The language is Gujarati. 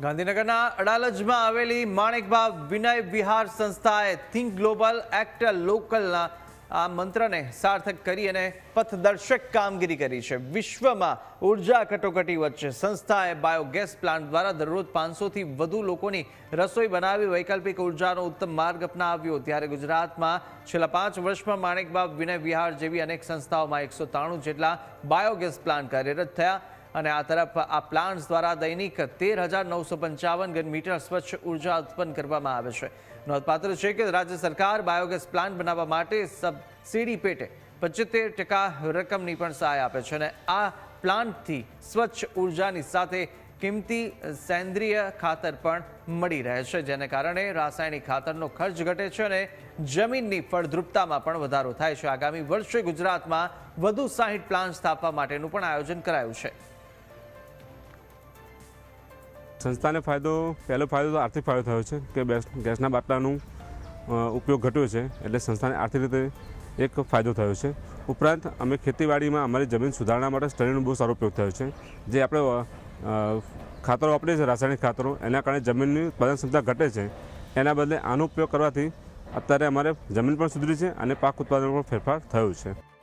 ગાંધીનગરના અડાલજમાં આવેલી માણેકબા વિનય વિહાર સંસ્થાએ થિંક ગ્લોબલ એક્ટ લોકલના આ મંત્રને સાર્થક કરી અને પથદર્શક કામગીરી કરી છે। વિશ્વમાં ઉર્જા કટોકટી વચ્ચે સંસ્થાએ બાયોગેસ પ્લાન્ટ દ્વારા દરરોજ 500થી વધુ લોકોની રસોઈ બનાવી વૈકલ્પિક ઉર્જાનો ઉત્તમ માર્ગ અપનાવ્યો। ત્યારે ગુજરાતમાં છેલ્લા 5 વર્ષમાં માણેકબા વિનય વિહાર જેવી અનેક સંસ્થાઓમાં 193 જેટલા બાયોગેસ પ્લાન્ટ કાર્યરત થયા અને આ તરફ આ પ્લાન્ટ્સ દ્વારા દૈનિક 13,955 ઘન મીટર સ્વચ્છ ઉર્જા ઉત્પન્ન કરવામાં આવે છે। નોંધપાત્ર છે કે રાજ્ય સરકાર બાયોગેસ પ્લાન્ટ બનાવવા માટે સબસિડી પેટે 75% રકમની પણ સહાય આપે છે અને આ પ્લાન્ટથી સ્વચ્છ ઉર્જાની સાથે કિંમતી સેન્દ્રિય ખાતર પણ મળી રહે છે, જેને કારણે રાસાયણિક ખાતરનો ખર્ચ ઘટે છે અને જમીનની ફળદ્રુપતામાં પણ વધારો થાય છે। આગામી વર્ષે ગુજરાતમાં વધુ 60 પ્લાન્ટ સ્થાપવા માટેનું પણ આયોજન કરાયું છે। સંસ્થાને પહેલો ફાયદો તો આર્થિક ફાયદો થયો છે કે ગેસના બાટલાનું ઉપયોગ ઘટ્યો છે, એટલે સંસ્થાને આર્થિક રીતે એક ફાયદો થયો છે। ઉપરાંત અમે ખેતીવાડીમાં અમારી જમીન સુધારણા માટે સ્ટડીનો બહુ સારો ઉપયોગ થયો છે। જે આપણે ખાતરો વાપરીએ છીએ રાસાયણિક ખાતરો, એના કારણે જમીનની ઉત્પાદન ક્ષમતા ઘટે છે, એના બદલે આનો ઉપયોગ કરવાથી અત્યારે અમારે જમીન પણ સુધરી છે અને પાક ઉત્પાદનમાં પણ ફેરફાર થયો છે।